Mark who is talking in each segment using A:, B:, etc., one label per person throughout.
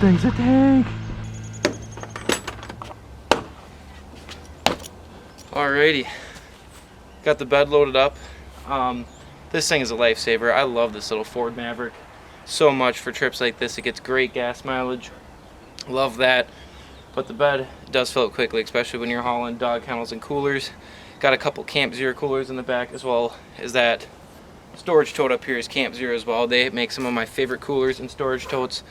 A: thing's a tank. Alrighty, got the bed loaded up. This thing is a lifesaver. I love this little Ford Maverick so much for trips like this. It gets great gas mileage. Love that. But the bed does fill up quickly, especially when you're hauling dog kennels and coolers. Got a couple Camp Zero coolers in the back, as well as that storage tote up here is Camp Zero as well. They make some of my favorite coolers and storage totes.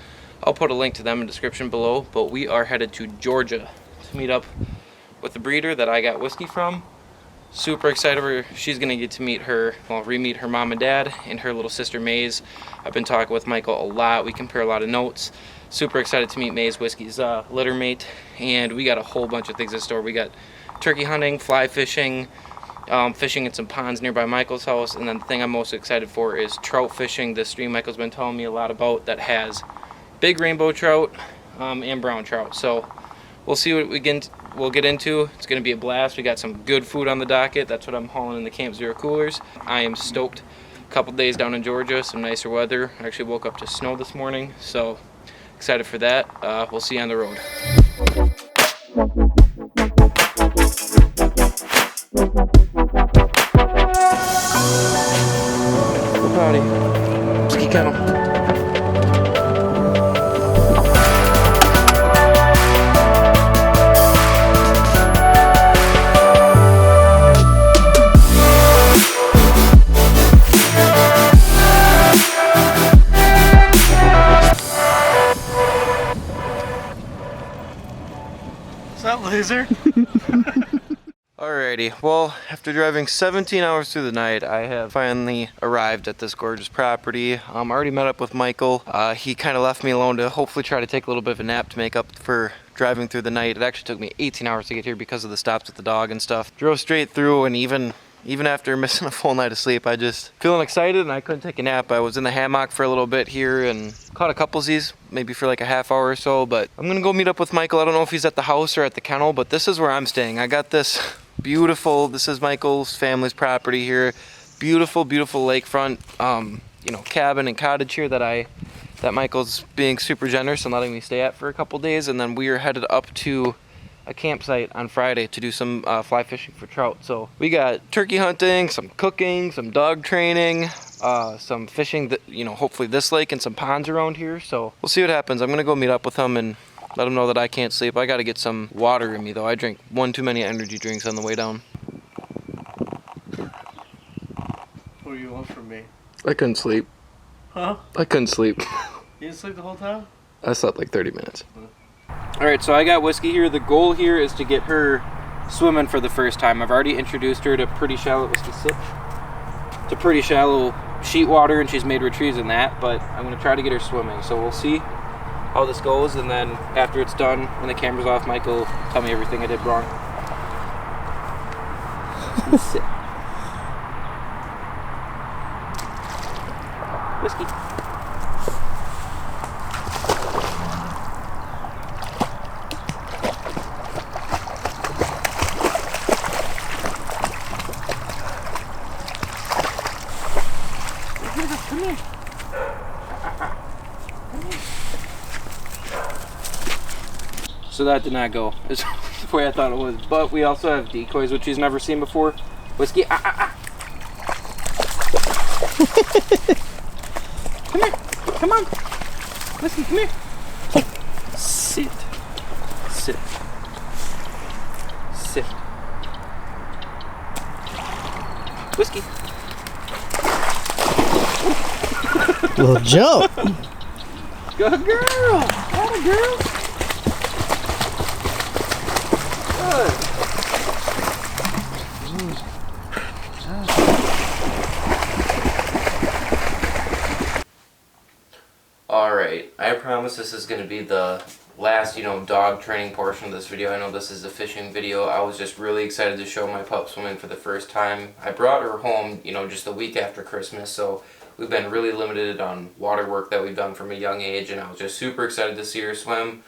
A: I'll put a link to them in the description below. But we are headed to Georgia to meet up with the breeder that I got whiskey from. Super excited she's gonna get to meet her, well, re-meet her mom and dad and her little sister Maze. I've been talking with Michael a lot. We compare a lot of notes. Super excited to meet Maze, Whiskey's litter mate, and we got a whole bunch of things in store. We got turkey hunting, fly fishing, fishing in some ponds nearby Michael's house, and then the thing I'm most excited for is trout fishing. This stream Michael's been telling me a lot about that has big rainbow trout and brown trout. So we'll see what we'll get into. It's going to be a blast. We got some good food on the docket. That's what I'm hauling in the Camp Zero coolers. I am stoked. A couple days down in Georgia, some nicer weather. I actually woke up to snow this morning, so excited for that. We'll see you on the road. Howdy. Whiskey kennel.
B: What's up, loser?
A: Alrighty, well, after driving 17 hours through the night, I have finally arrived at this gorgeous property. I already met up with Michael. He kind of left me alone to hopefully try to take a little bit of a nap to make up for driving through the night. It actually took me 18 hours to get here because of the stops with the dog and stuff. Drove straight through, and even after missing a full night of sleep, I just feeling excited and I couldn't take a nap. I was in the hammock for a little bit here and caught a couple Z's, maybe for like a half hour or so, but I'm gonna go meet up with Michael. I don't know if he's at the house or at the kennel, but this is where I'm staying. I got this beautiful, this is Michael's family's property here. Beautiful, beautiful lakefront, cabin and cottage here that Michael's being super generous and letting me stay at for a couple days. And then we are headed up to a campsite on Friday to do some fly fishing for trout. So we got turkey hunting, some cooking, some dog training, some fishing that, hopefully this lake and some ponds around here. So we'll see what happens. I'm gonna go meet up with him and let him know that I can't sleep. I gotta get some water in me though. I drank one too many energy drinks on the way down.
B: What do you want from me?
A: I couldn't sleep.
B: Huh?
A: I couldn't sleep.
B: You didn't sleep the whole time?
A: I slept like 30 minutes. Alright, so I got Whiskey here. The goal here is to get her swimming for the first time. I've already introduced her to pretty shallow, sheet water, and she's made retrieves in that, but I'm going to try to get her swimming. So we'll see how this goes, and then after it's done, when the camera's off, Mike will tell me everything I did wrong. Sit. Whiskey. Come here. So that did not go as the way I thought it was. But we also have decoys, which he's never seen before. Whiskey, Come here, come on. Whiskey, come here. Sit. Sit. Sit. Whiskey.
C: Little jump.
A: Good girl. Atta girl. Good. Alright, I promise this is going to be the last, dog training portion of this video. I know this is a fishing video. I was just really excited to show my pup swimming for the first time. I brought her home, just the week after Christmas, so we've been really limited on water work that we've done from a young age, and I was just super excited to see her swim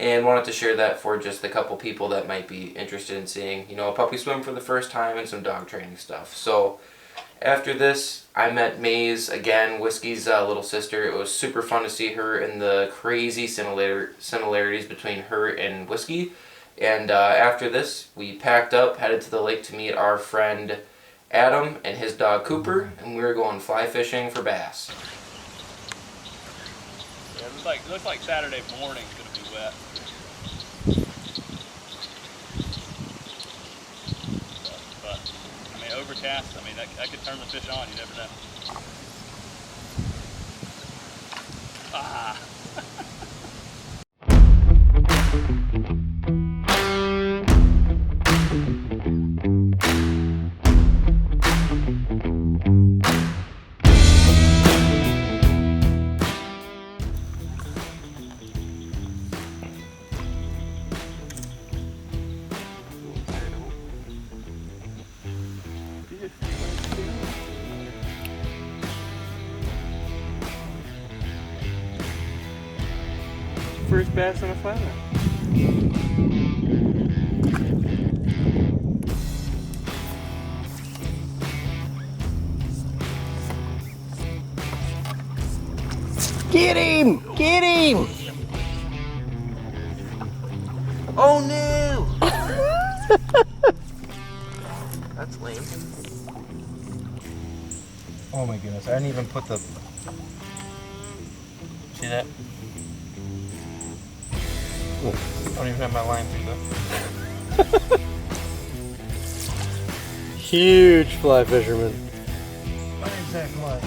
A: and wanted to share that for just the couple people that might be interested in seeing, a puppy swim for the first time and some dog training stuff. So After this, I met Maze again, Whiskey's little sister. It was super fun to see her and the crazy similarities between her and Whiskey. And after this, we packed up, headed to the lake to meet our friend Adam and his dog Cooper, and we were going fly fishing for bass.
D: Yeah, it looks like Saturday morning's gonna be wet. But I mean, overcast. I mean, that could turn the fish on. You never know. Ah.
B: First bass on a flathead.
C: Get him! Get him!
A: Oh no! That's lame. Oh my goodness, I didn't even put the... See that? I don't even have my line through though.
C: Huge fly fisherman.
B: What is that fly?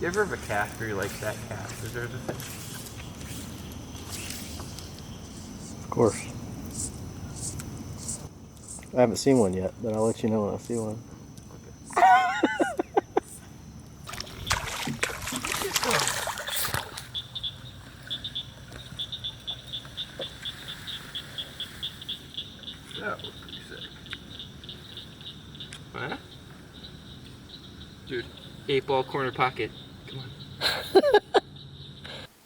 A: You ever have a cast where you like that cast deserves a fish?
C: Of course. I haven't seen one yet, but I'll let you know when I see one.
A: That was pretty sick. Huh? Dude, 8-ball corner pocket. Come on.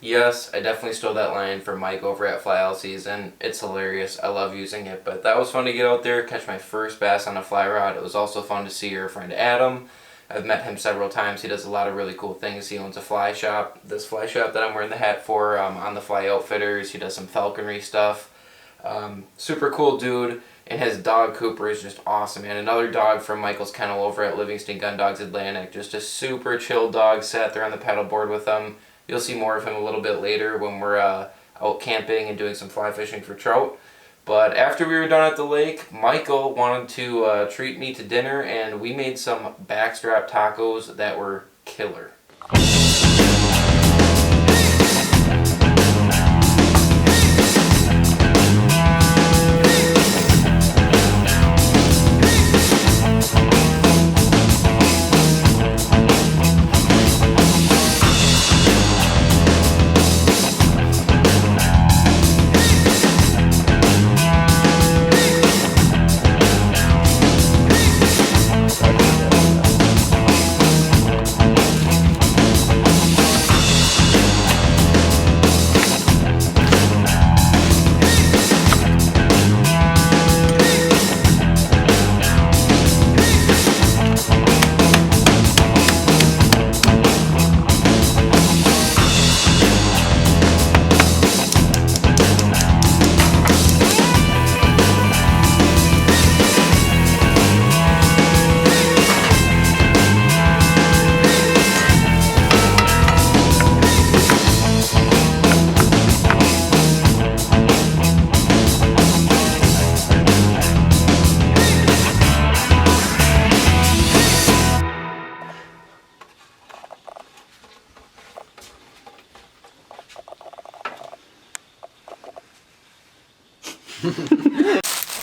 A: Yes, I definitely stole that line from Mike over at Fly All Season. It's hilarious. I love using it. But that was fun to get out there, catch my first bass on a fly rod. It was also fun to see your friend Adam. I've met him several times. He does a lot of really cool things. He owns a fly shop. This fly shop that I'm wearing the hat for, On the Fly Outfitters. He does some falconry stuff. Super cool dude. And his dog Cooper is just awesome, man. Another dog from Michael's kennel over at Livingston Gundogs Atlantic. Just a super chill dog. Sat there on the paddleboard with him. You'll see more of him a little bit later when we're out camping and doing some fly fishing for trout. But after we were done at the lake, Michael wanted to treat me to dinner, and we made some backstrap tacos that were killer.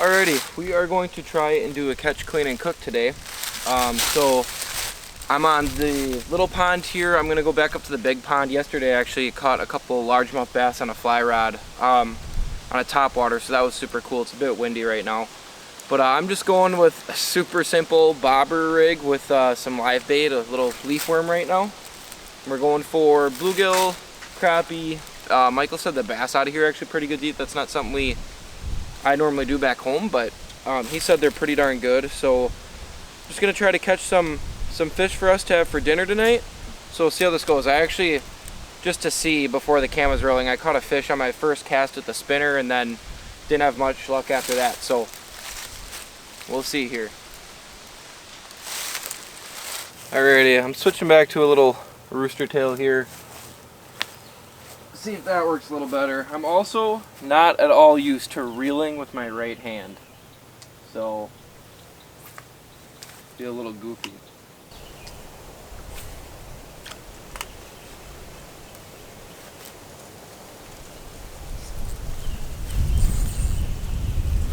A: Alrighty, we are going to try and do a catch, clean, and cook today. So I'm on the little pond here. I'm gonna go back up to the big pond. Yesterday I actually caught a couple largemouth bass on a fly rod on a topwater, so that was super cool. It's a bit windy right now. But I'm just going with a super simple bobber rig with some live bait, a little leaf worm right now. We're going for bluegill, crappie. Michael said the bass out of here are actually pretty good to eat. That's not something I normally do back home, but he said they're pretty darn good. So just gonna try to catch some fish for us to have for dinner tonight. So we'll see how this goes. I actually, just to see before the camera's rolling, I caught a fish on my first cast with the spinner and then didn't have much luck after that. So we'll see here. Alrighty, I'm switching back to a little rooster tail here. See if that works a little better. I'm also not at all used to reeling with my right hand, so be a little goofy.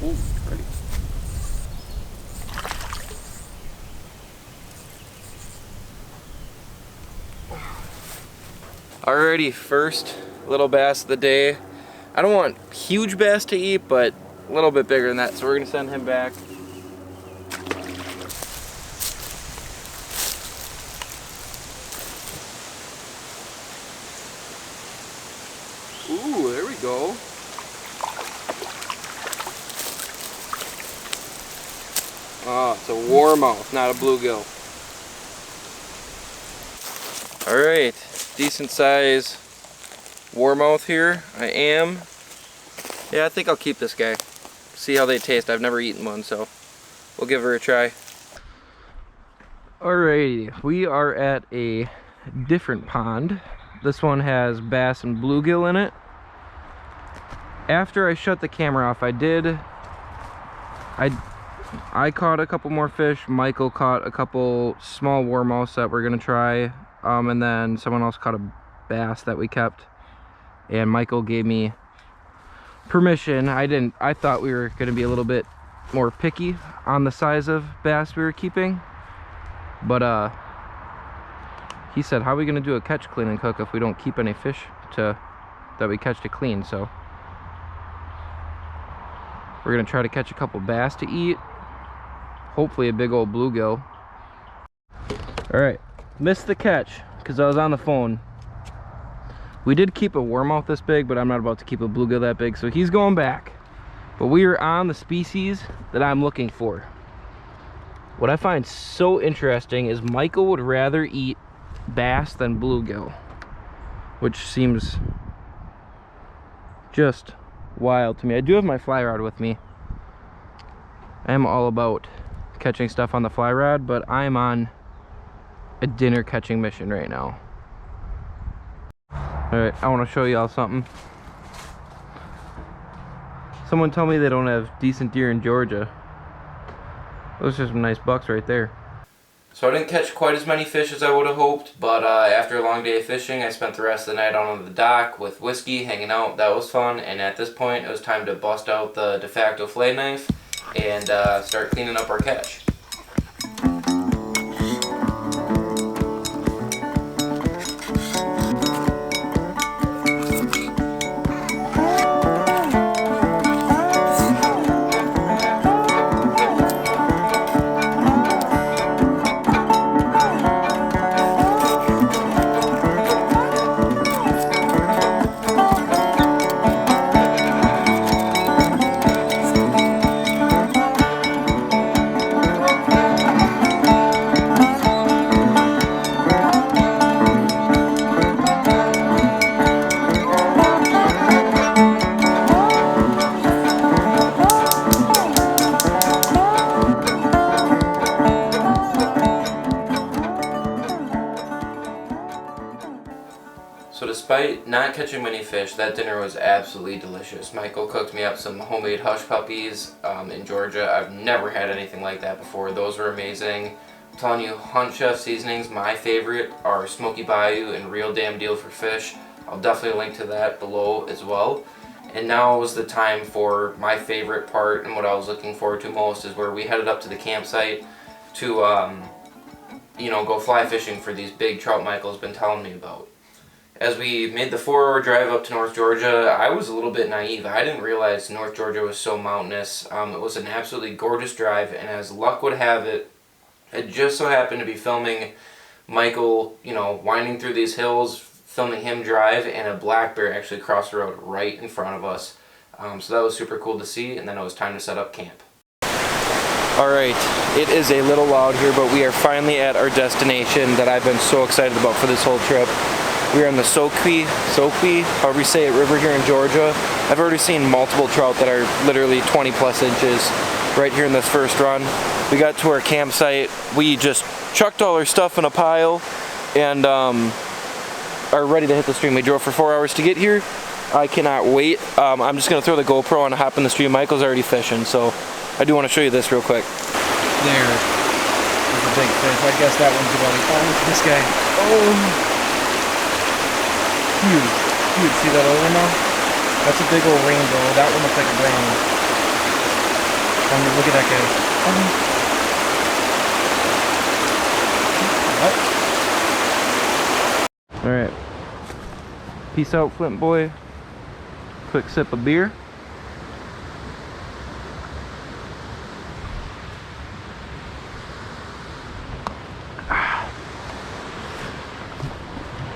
A: Ooh, pretty. Alrighty, first little bass of the day. I don't want huge bass to eat, but a little bit bigger than that, so we're gonna send him back. Ooh, there we go. Oh, it's a warmouth, not a bluegill. Alright, decent size warmouth here. Yeah, I think I'll keep this guy. See how they taste. I've never eaten one, so we'll give her a try. Alrighty, we are at a different pond. This one has bass and bluegill in it. After I shut the camera off, I caught a couple more fish. Michael caught a couple small warmouths that we're gonna try. And then someone else caught a bass that we kept. And Michael gave me permission. I thought we were gonna be a little bit more picky on the size of bass we were keeping. But he said, how are we gonna do a catch, clean, and cook if we don't keep any fish that we catch to clean? So we're gonna try to catch a couple bass to eat. Hopefully a big old bluegill. All right, missed the catch because I was on the phone. We did keep a warmouth this big, but I'm not about to keep a bluegill that big, so he's going back. But we are on the species that I'm looking for. What I find so interesting is Michael would rather eat bass than bluegill, which seems just wild to me. I do have my fly rod with me. I am all about catching stuff on the fly rod, but I'm on a dinner catching mission right now. Alright, I want to show y'all something. Someone told me they don't have decent deer in Georgia. Those are some nice bucks right there. So I didn't catch quite as many fish as I would have hoped, but after a long day of fishing, I spent the rest of the night on the dock with whiskey, hanging out. That was fun, and at this point, it was time to bust out the de facto fillet knife and start cleaning up our catch. So despite not catching many fish, that dinner was absolutely delicious. Michael cooked me up some homemade hush puppies in Georgia. I've never had anything like that before. Those were amazing. I'm telling you, Hunt Chef seasonings, my favorite are Smoky Bayou and Real Damn Deal for Fish. I'll definitely link to that below as well. And now was the time for my favorite part, and what I was looking forward to most is where we headed up to the campsite to go fly fishing for these big trout Michael's been telling me about. As we made the 4-hour drive up to North Georgia, I was a little bit naive. I didn't realize North Georgia was so mountainous. It was an absolutely gorgeous drive, and as luck would have it, it just so happened to be filming Michael, winding through these hills, filming him drive, and a black bear actually crossed the road right in front of us. So that was super cool to see, and then it was time to set up camp. Alright, it is a little loud here, but we are finally at our destination that I've been so excited about for this whole trip. We are on the Soquel, however you say it, river here in Georgia. I've already seen multiple trout that are literally 20 plus inches right here in this first run. We got to our campsite, we just chucked all our stuff in a pile and are ready to hit the stream. We drove for 4 hours to get here. I cannot wait. I'm just going to throw the GoPro and hop in the stream. Michael's already fishing, so I do want to show you this real quick. There's a big fish. I guess that one's about it. Oh, look at this guy. Oh! Huge. See that other one now? That's a big old rainbow. That one looks like a brown. Look at that guy. Alright. Peace out, Flint boy. Quick sip of beer.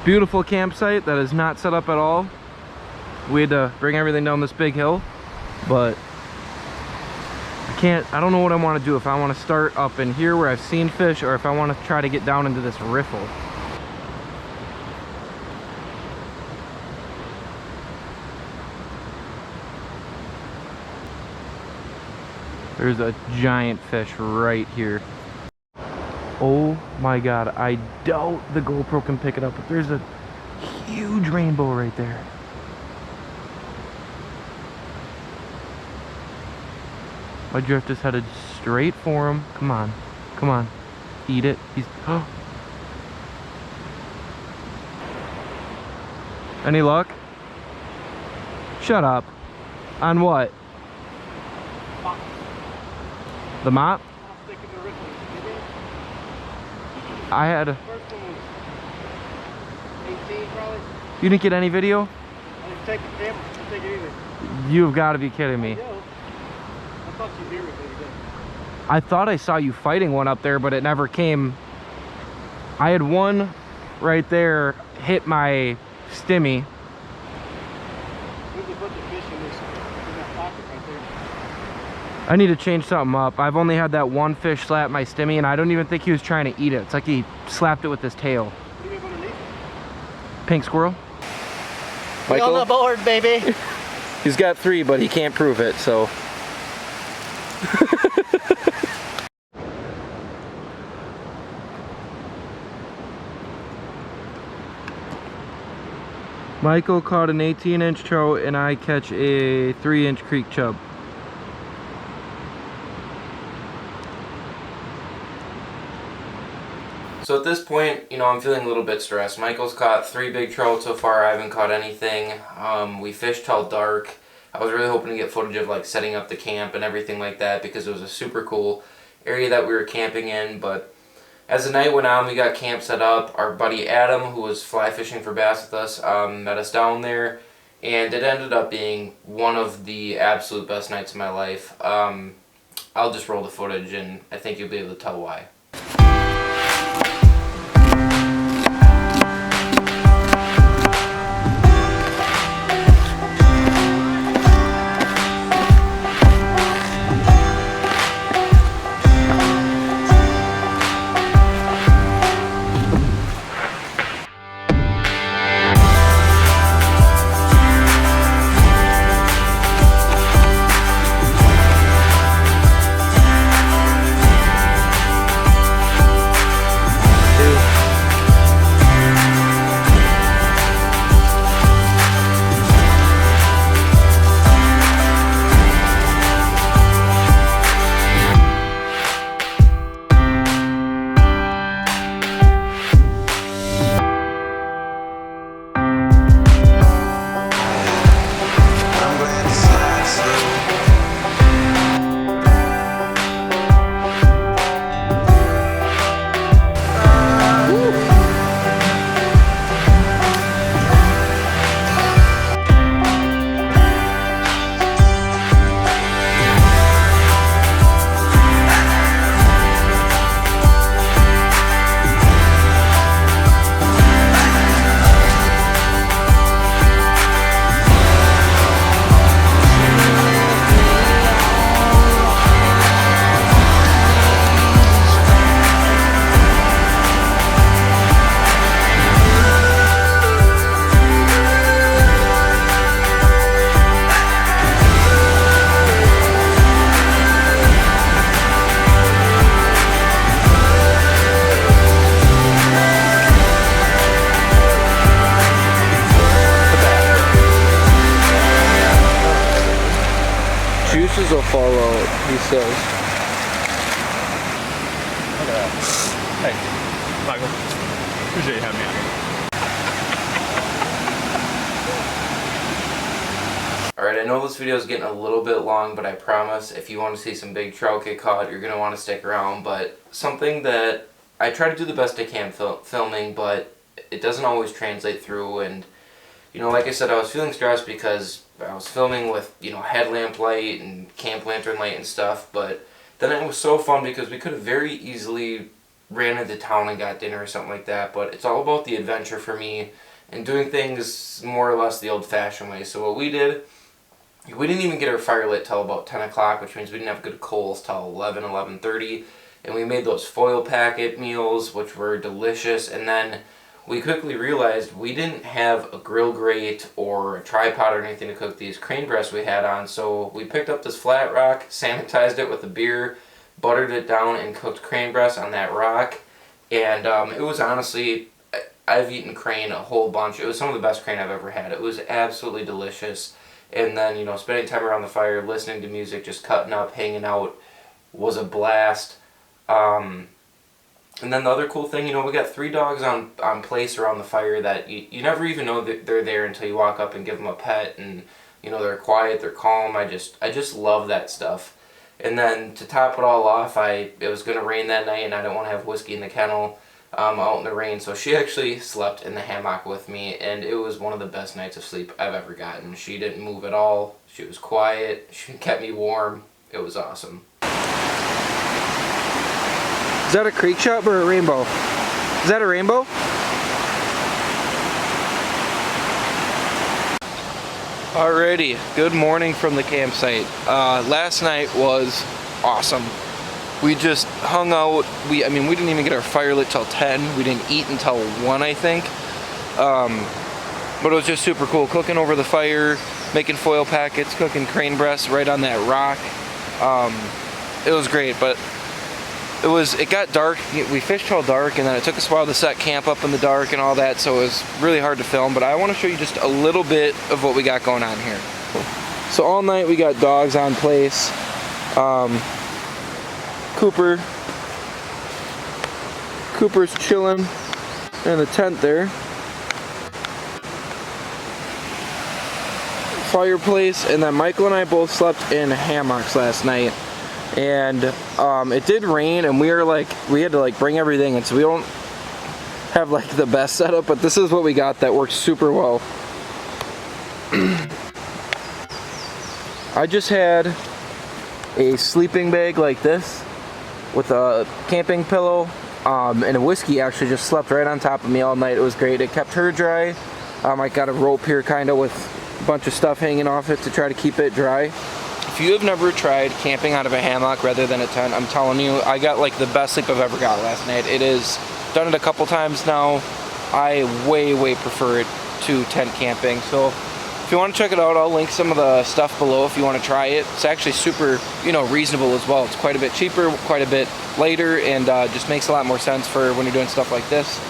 A: Beautiful campsite that is not set up at all. We had to bring everything down this big hill, but I don't know what I want to do. If I want to start up in here where I've seen fish, or if I want to try to get down into this riffle. There's a giant fish right here. Oh my god, I doubt the GoPro can pick it up, but there's a huge rainbow right there. My drift is headed straight for him. Come on, come on, eat it. He's Any luck? Shut up. On what? The mop? I had a...
B: First one was 18 probably.
A: You didn't get any video?
B: I didn't take the camera. I didn't take it either.
A: You've got to be kidding me.
B: I thought you'd hear me, but you didn't.
A: I thought I saw you fighting one up there, but it never came. I had one right there hit my stimmy.
B: Where'd they put the fish in that pocket right there?
A: I need to change something up. I've only had that one fish slap my stimmy, and I don't even think he was trying to eat it. It's like he slapped it with his tail.
B: What do you have underneath it?
A: Pink squirrel.
C: We on the board, baby.
A: He's got 3, but he can't prove it, so. Michael caught an 18-inch trout, and I catch a 3-inch creek chub. So at this point, I'm feeling a little bit stressed. Michael's caught 3 big trout so far. I haven't caught anything. We fished till dark. I was really hoping to get footage of like setting up the camp and everything like that, because it was a super cool area that we were camping in. But as the night went on, we got camp set up. Our buddy Adam, who was fly fishing for bass with us, met us down there, and it ended up being one of the absolute best nights of my life. I'll just roll the footage, and I think you'll be able to tell why. all out, he says.
D: Look at that. Hey, Michael. Appreciate you having me out here.
A: Alright, I know this video is getting a little bit long, but I promise if you want to see some big trout get caught, you're going to want to stick around. But something that I try to do the best I can filming, but it doesn't always translate through. And, you know, like I said, I was feeling stressed because I was filming with, you know, headlamp light and camp lantern light and stuff. But then it was so fun because we could have very easily ran into town and got dinner or something like that. But it's all about the adventure for me and doing things more or less the old-fashioned way. So what we did, we didn't even get our fire lit till about 10 o'clock, which means we didn't have good coals till 11, 11:30. And we made those foil packet meals, which were delicious. And then we quickly realized we didn't have a grill grate or a tripod or anything to cook these crane breasts we had on. So we picked up this flat rock, sanitized it with a beer, buttered it down, and cooked crane breasts on that rock. And it was honestly, I've eaten crane a whole bunch. It was some of the best crane I've ever had. It was absolutely delicious. And then, you know, spending time around the fire, listening to music, just cutting up, hanging out was a blast. And then the other cool thing, you know, we got 3 dogs on place around the fire that you never even know that they're there until you walk up and give them a pet. And, you know, they're quiet, they're calm. I just love that stuff. And then to top it all off, it was going to rain that night and I didn't want to have whiskey in the kennel out in the rain, so she actually slept in the hammock with me, and it was one of the best nights of sleep I've ever gotten. She didn't move at all, she was quiet, she kept me warm, it was awesome.
C: Is that a creek chub or a rainbow? Is that a rainbow?
A: Alrighty, good morning from the campsite. Last night was awesome. We just hung out. We didn't even get our fire lit till 10. We didn't eat until 1, I think. But it was just super cool. Cooking over the fire, making foil packets, cooking crane breasts right on that rock. It was great, but it got dark. We fished till dark, and then it took us a while to set camp up in the dark and all that, so it was really hard to film. But I want to show you just a little bit of what we got going on here. So all night we got dogs on place. Cooper's chilling in the tent there. Fireplace, and then Michael and I both slept in hammocks last night. And it did rain, and we had to bring everything in, so we don't have the best setup, but this is what we got that works super well. I just had a sleeping bag like this with a camping pillow, and a whiskey actually just slept right on top of me all night. It was great. It kept her dry. I got a rope here kind of with a bunch of stuff hanging off it to try to keep it dry. If you have never tried camping out of a hammock rather than a tent, I'm telling you, I got the best sleep I've ever got last night. Done it a couple times now. I way prefer it to tent camping. So if you want to check it out, I'll link some of the stuff below if you want to try it. It's actually super, reasonable as well. It's quite a bit cheaper, quite a bit lighter, and just makes a lot more sense for when you're doing stuff like this.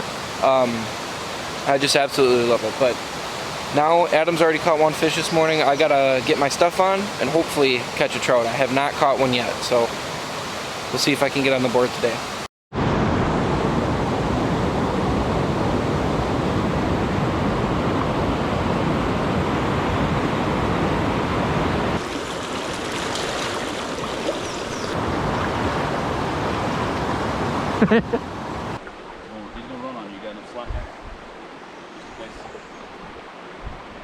A: I just absolutely love it. But now Adam's already caught 1 fish this morning. I gotta get my stuff on and hopefully catch a trout. I have not caught one yet, so we'll see if I can get on the board today.
D: He's gonna run on you. You got enough slack there. Just in case.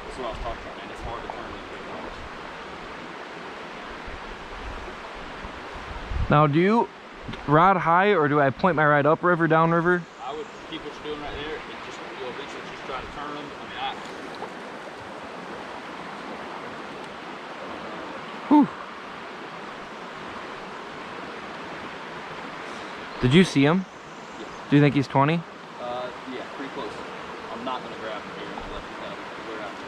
D: That's what I was talking about, man. It's hard to turn these big dogs.
A: Now, do you rod high, or do I point my rod upriver, downriver?
D: I would keep what you're doing right there, and you'll eventually just try to turn them.
A: Whew. Did you see him?
D: Yeah.
A: Do you think he's 20?
D: Yeah, pretty close. I'm not going to grab him here and let him clear out the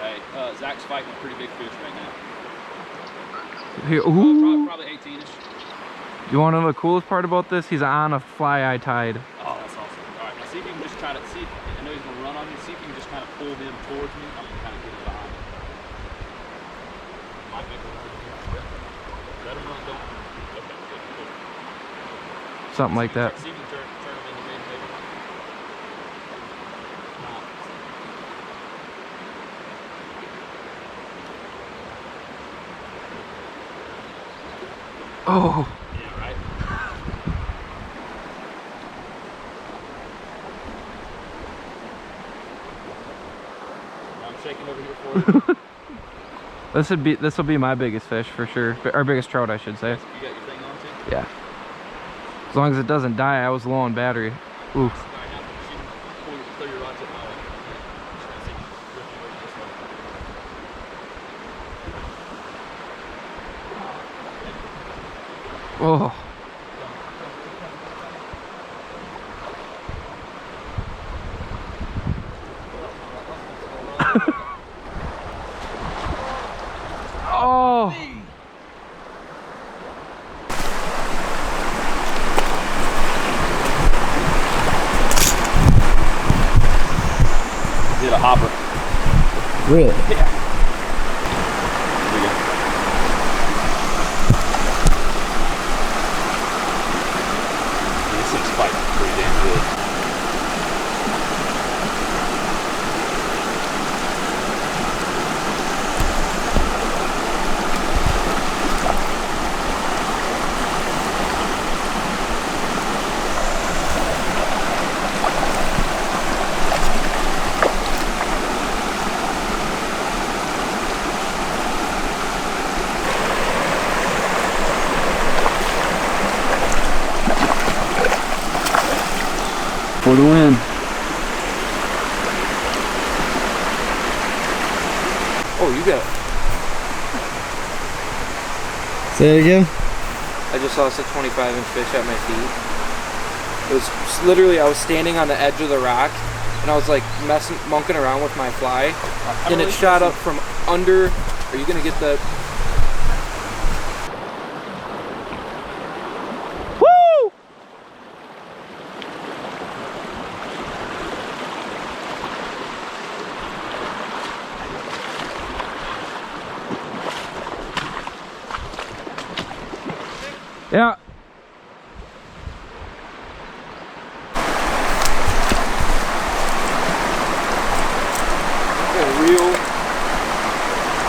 D: Hey, Zach's fighting a pretty big fish right now.
A: Here, ooh.
D: Probably 18-ish.
A: You want to know the coolest part about this? He's on a fly eye tide.
D: Oh, that's awesome. All right, now see if you can just try to see. I know he's going to run on you. See if you can just kind of pull him towards me. I'm going to kind of get him behind him. My big one right here. Let them run, don't. Okay, good, cool.
C: Something like that.
D: See if you can turn them into mid, maybe.
C: Oh.
D: Yeah, right. I'm shaking over here for you.
C: This will be my biggest fish for sure. Our biggest trout, I should say.
D: You got your thing on too?
C: Yeah. As long as it doesn't die. I was low on battery. Ooh.
D: Alright, now throw your rods at my way. Just gonna see you drifting over this way.
C: Oh. Oh.
D: Did a hopper.
C: Really?
D: Yeah. Here we go. This thing's fighting pretty damn good. For the win.
A: Oh, you got it.
C: Say it again.
A: I just lost a 25-inch fish at my feet. It was literally, I was standing on the edge of the rock, and I was like monkeying around with my fly, and it shot up from under. Are you gonna get the?
C: Woo! Yeah.
A: Got a real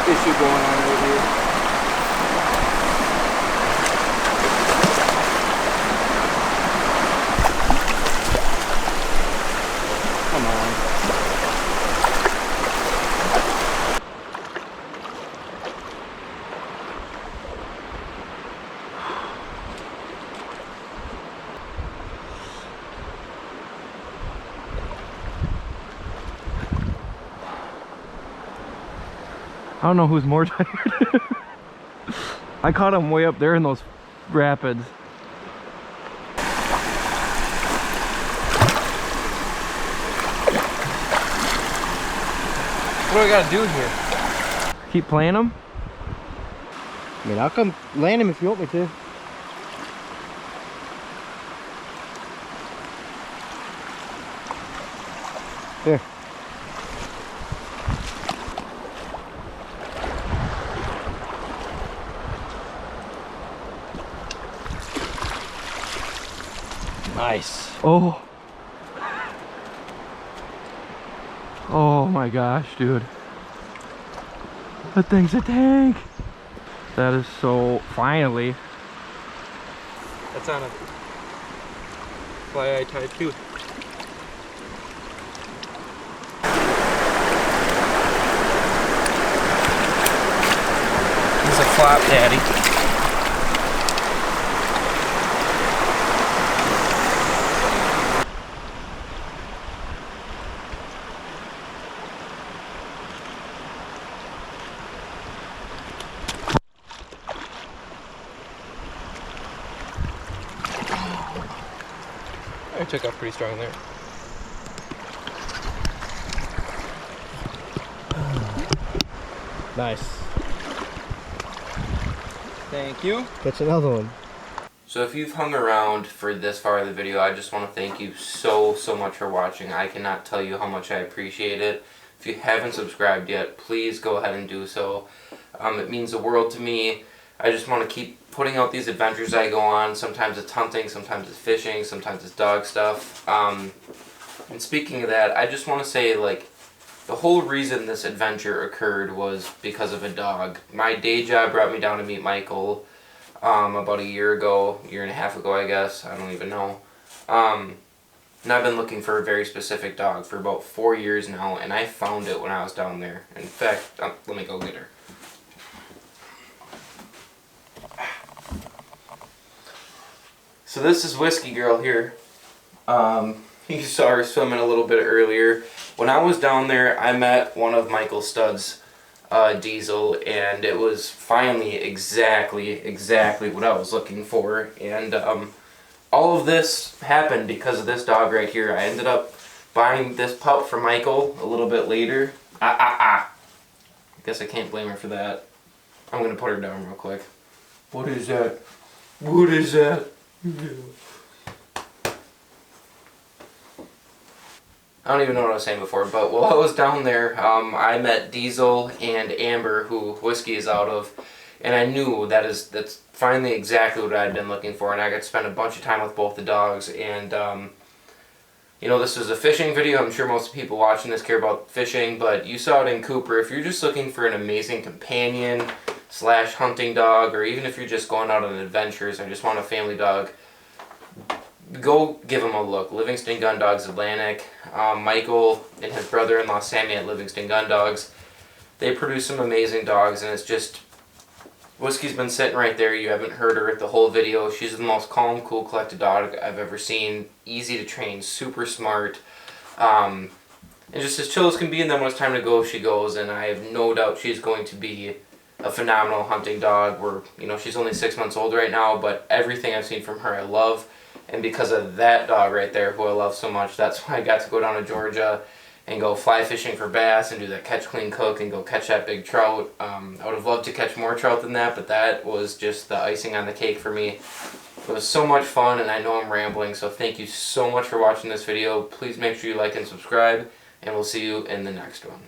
A: issue going on over here. Come on.
C: I don't know who's more tired. I caught him way up there in those rapids.
A: What do I gotta do here?
C: Keep playing him?
B: I mean, I'll come land him if you want me to. Here.
A: Nice.
C: Oh. Oh my gosh, dude. That thing's a tank. That is so, finally.
A: That's on a fly eye type too. He's a flop daddy. I took off pretty strong there.
B: Nice.
A: Thank you.
B: Catch another one.
A: So if you've hung around for this far of the video, I just want to thank you so much for watching. I cannot tell you how much I appreciate it. If you haven't subscribed yet, please go ahead and do so. It means the world to me. I just want to keep putting out these adventures I go on. Sometimes it's hunting, sometimes it's fishing, sometimes it's dog stuff. And speaking of that, I just want to say, like, the whole reason this adventure occurred was because of a dog. My day job brought me down to meet Michael about a year and a half ago, I guess. I don't even know. And I've been looking for a very specific dog for about 4 years now, and I found it when I was down there. In fact, let me go get her. So this is Whiskey Girl here. You saw her swimming a little bit earlier. When I was down there, I met one of Michael Stud's Diesel, and it was finally exactly what I was looking for. And all of this happened because of this dog right here. I ended up buying this pup for Michael a little bit later. I guess I can't blame her for that. I'm gonna put her down real quick. What is that? What is that? I don't even know what I was saying before, but while I was down there, I met Diesel and Amber, who Whiskey is out of, and I knew that's finally exactly what I'd been looking for, and I got to spend a bunch of time with both the dogs. And you know, this was a fishing video. I'm sure most people watching this care about fishing, but you saw it in Cooper. If you're just looking for an amazing companion / hunting dog, or even if you're just going out on adventures or just want a family dog, go give them a look. Livingston Gundogs Atlantic. Michael and his brother-in-law Sammy at Livingston Gundogs. They produce some amazing dogs, and it's just, Whiskey's been sitting right there. You haven't heard her the whole video. She's the most calm, cool, collected dog I've ever seen. Easy to train, super smart, and just as chill as can be. And then when it's time to go, she goes, and I have no doubt she's going to be a phenomenal hunting dog. You know, she's only 6 months old right now, but everything I've seen from her I love. And because of that dog right there, who I love so much, that's why I got to go down to Georgia and go fly fishing for bass and do that catch, clean, cook, and go catch that big trout. I would have loved to catch more trout than that, but that was just the icing on the cake for me. It was so much fun, and I know I'm rambling, so thank you so much for watching this video. Please make sure you like and subscribe, and we'll see you in the next one.